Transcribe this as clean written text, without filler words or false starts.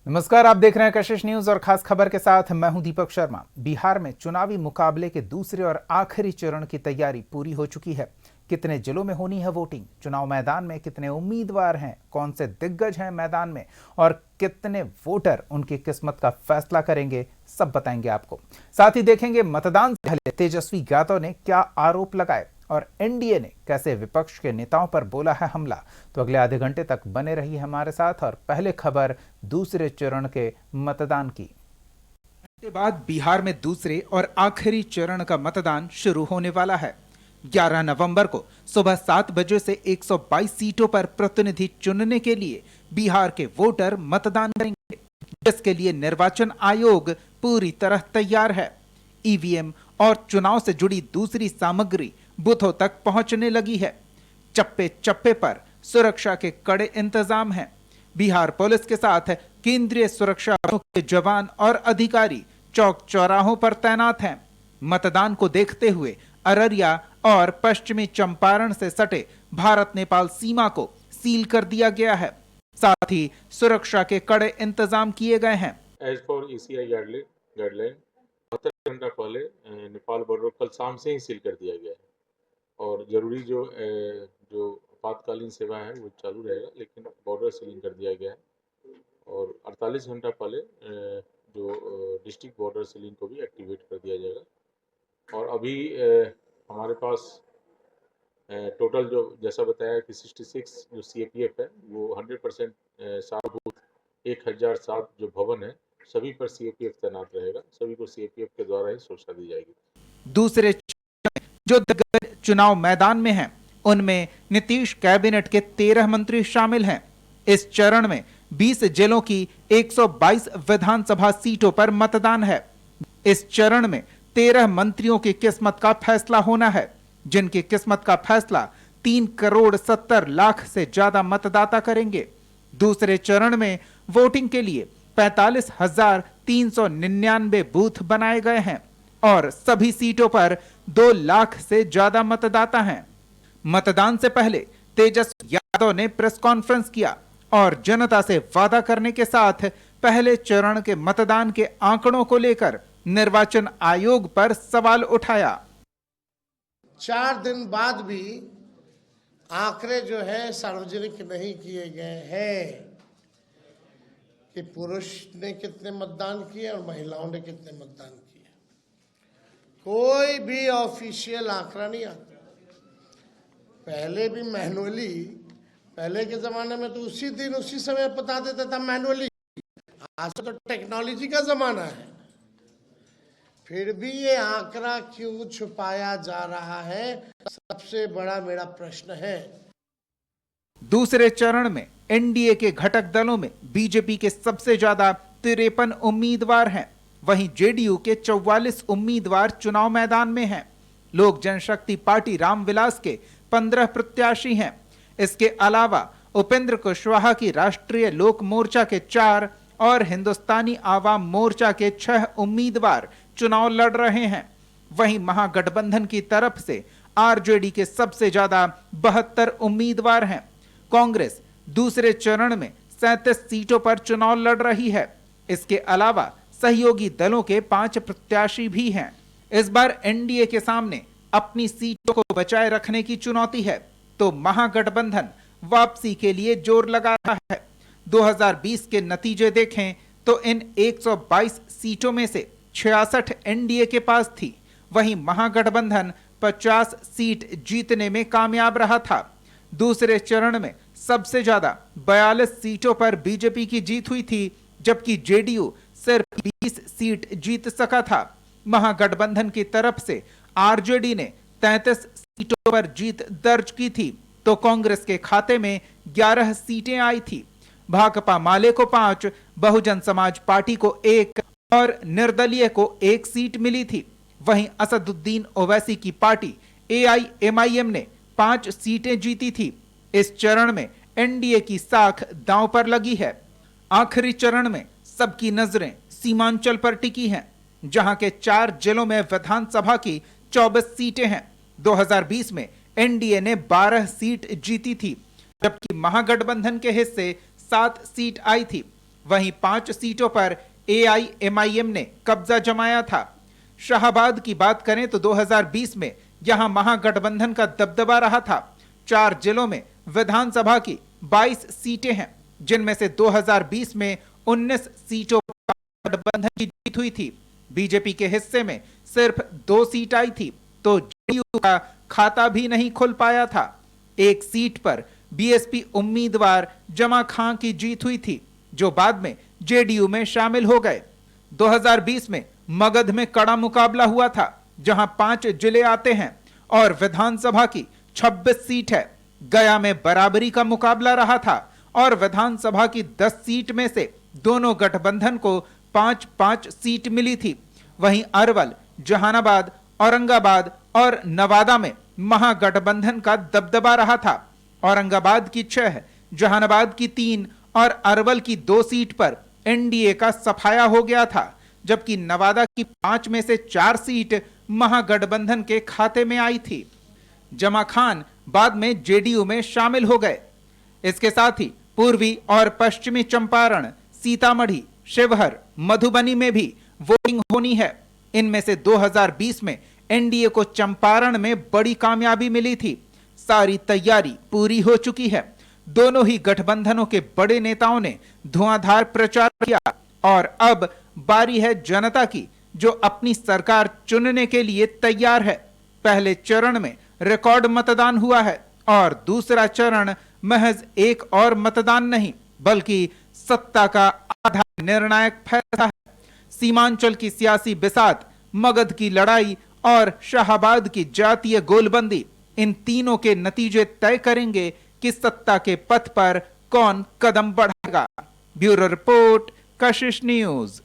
नमस्कार, आप देख रहे हैं कशिश न्यूज और खास खबर के साथ मैं हूं दीपक शर्मा। बिहार में चुनावी मुकाबले के दूसरे और आखिरी चरण की तैयारी पूरी हो चुकी है। कितने जिलों में होनी है वोटिंग, चुनाव मैदान में कितने उम्मीदवार हैं, कौन से दिग्गज हैं मैदान में और कितने वोटर उनकी किस्मत का फैसला करेंगे, सब बताएंगे आपको। साथ ही देखेंगे मतदान से पहले तेजस्वी यादव ने क्या आरोप लगाए और एनडीए ने कैसे विपक्ष के नेताओं पर बोला है हमला। तो अगले आधे घंटे तक बने रहिए हमारे साथ। और पहले खबर दूसरे चरण के मतदान की। के बाद बिहार में दूसरे और आखिरी चरण का मतदान शुरू होने वाला है। 11 नवंबर को सुबह 7 बजे से 122 सीटों पर प्रतिनिधि चुनने के लिए बिहार के वोटर मतदान करेंगे, जिसके लिए निर्वाचन आयोग पूरी तरह तैयार है। ईवीएम और चुनाव से जुड़ी दूसरी सामग्री बूथों तक पहुंचने लगी है। चप्पे चप्पे पर सुरक्षा के कड़े इंतजाम हैं। बिहार पुलिस के साथ केंद्रीय सुरक्षा बलों के जवान और अधिकारी चौक चौराहों पर तैनात हैं। मतदान को देखते हुए अररिया और पश्चिमी चंपारण से सटे भारत नेपाल सीमा को सील कर दिया गया है। साथ ही सुरक्षा के कड़े इंतजाम किए गए हैं। एज फॉर ईसीआई गाइडलाइन 72 घंटा पहले नेपाल बॉर्डर कल शाम से ही सील कर दिया गया है और जरूरी जो आपातकालीन सेवा है वो चालू रहेगा, लेकिन बॉर्डर सीलिंग कर दिया गया है। और 48 घंटा पहले जो डिस्ट्रिक्ट बॉर्डर सीलिंग को भी एक्टिवेट कर दिया जाएगा। और अभी हमारे पास टोटल जो जैसा बताया कि 66 जो सीएपीएफ है वो 100% सारा बूथ 1007 जो भवन है सभी पर सीएपीएफ तैनात रहेगा। सभी को सीएपीएफ के द्वारा ही सुरक्षा दी जाएगी। दूसरे जो दिग्गज चुनाव मैदान में हैं, उनमें नीतीश कैबिनेट के 13 मंत्री शामिल हैं। इस चरण में 20 जिलों की 122 विधानसभा सीटों पर मतदान है। इस चरण में 13 मंत्रियों की किस्मत का फैसला होना है, जिनकी किस्मत का फैसला 3 करोड़ 70 लाख से ज्यादा मतदाता करेंगे। दूसरे चरण में वोटिंग के लिए 45,399 बूथ बनाए गए हैं और सभी सीटों पर 2 लाख से ज्यादा मतदाता हैं। मतदान से पहले तेजस्वी यादव ने प्रेस कॉन्फ्रेंस किया और जनता से वादा करने के साथ पहले चरण के मतदान के आंकड़ों को लेकर निर्वाचन आयोग पर सवाल उठाया। 4 दिन बाद भी आंकड़े जो है सार्वजनिक नहीं किए गए हैं कि पुरुष ने कितने मतदान किए और महिलाओं ने कितने मतदान किए। कोई भी ऑफिशियल आंकड़ा नहीं आता। पहले भी मैनुअली, पहले के जमाने में तो उसी दिन उसी समय बता देता था मैनुअली। आज तो टेक्नोलॉजी का जमाना है, फिर भी ये आंकड़ा क्यों छुपाया जा रहा है, सबसे बड़ा मेरा प्रश्न है। दूसरे चरण में एनडीए के घटक दलों में बीजेपी के सबसे ज्यादा 53 उम्मीदवार हैं, वहीं जेडीयू के 44 उम्मीदवार चुनाव मैदान में हैं। लोक जनशक्ति पार्टी रामविलास के 15 प्रत्याशी हैं। इसके अलावा उपेंद्र कुशवाहा की राष्ट्रीय लोक मोर्चा के 4 और हिंदुस्तानी आवाम मोर्चा के 6 उम्मीदवार चुनाव लड़ रहे हैं। वहीं महागठबंधन की तरफ से आरजेडी के सबसे ज्यादा 72 उम्मीदवार हैं। कांग्रेस दूसरे चरण में 37 सीटों पर चुनाव लड़ रही है। इसके अलावा सहयोगी दलों के 5 प्रत्याशी भी हैं। इस बार एनडीए के सामने अपनी सीटों को बचाए रखने की चुनौती है, तो महागठबंधन वापसी के लिए जोर लगा रहा है। 2020 के नतीजे देखें तो इन 122 सीटों में से 66 एनडीए के पास थी, वहीं महागठबंधन 50 सीट जीतने में कामयाब रहा था। दूसरे चरण में सबसे ज्यादा 42 सीटों पर बीजेपी की जीत हुई थी, जबकि जेडीयू सिर्फ 20 सीट जीत सका था। महागठबंधन की तरफ से आरजेडी ने 33 सीटों पर जीत दर्ज की थी, तो कांग्रेस के खाते में 11 सीटें आई थी। भाकपा माले को 5, बहुजन समाज पार्टी को 1 और निर्दलीय को 1 सीट मिली थी। वहीं असदुद्दीन ओवैसी की पार्टी एआईएमआईएम ने 5 सीटें जीती थी। इस चरण में एनडीए की साख दांव पर लगी है। आखिरी चरण में सबकी नजरें सीमांचल पर टिकी हैं, जहां के 4 जिलों में विधानसभा की 24 सीटें हैं। 2020 में एनडीए ने 12 सीट जीती थी, जबकि महागठबंधन के हिस्से 7 सीट आई थी। वहीं 5 सीटों पर AIMIM ने कब्जा जमाया था। शाहाबाद की बात करें तो 2020 में यहां महागठबंधन का दबदबा रहा था। 4 जिलों में विधानसभा की 22 सीटें हैं, जिनमें से 2020 में 19 सीटों पर गठबंधन की जीत हुई थी। बीजेपी के हिस्से में सिर्फ 2 सीट आई थी, तो जेडीयू का खाता भी नहीं खुल पाया था। 1 सीट पर बीएसपी उम्मीदवार जमा खां की जीत हुई थी, जो बाद में जेडीयू में शामिल हो गए। 2020 में मगध में कड़ा मुकाबला हुआ था, जहां 5 जिले आते हैं और विधानसभा की 26 सीट है। गया में बराबरी का मुकाबला रहा था और विधानसभा की 10 सीट में से दोनों गठबंधन को 5-5 सीट मिली थी। वहीं अरवल, जहानाबाद, औरंगाबाद और नवादा में महागठबंधन का दबदबा रहा था। औरंगाबाद की 6, जहानाबाद की 3 और अरवल की 2 सीट पर एनडीए का सफाया हो गया था, जबकि नवादा की 5 में से 4 सीट महागठबंधन के खाते में आई थी। जमा खान बाद में जेडीयू में शामिल हो गए। इसके साथ ही पूर्वी और पश्चिमी चंपारण, सीतामढ़ी, शिवहर, मधुबनी में भी वोटिंग होनी है। इनमें से 2020 में एनडीए को चंपारण में बड़ी कामयाबी मिली थी। सारी तैयारी पूरी हो चुकी है। दोनों ही गठबंधनों के बड़े नेताओं ने धुआंधार प्रचार किया और अब बारी है जनता की, जो अपनी सरकार चुनने के लिए तैयार है। पहले चरण में रिकॉर्ड मतदान हुआ है और दूसरा चरण महज एक और मतदान नहीं, बल्कि सत्ता का आधा निर्णायक फैसला है। सीमांचल की सियासी बिसात, मगध की लड़ाई और शाहाबाद की जातीय गोलबंदी, इन तीनों के नतीजे तय करेंगे कि सत्ता के पथ पर कौन कदम बढ़ाएगा। ब्यूरो रिपोर्ट, कशिश न्यूज।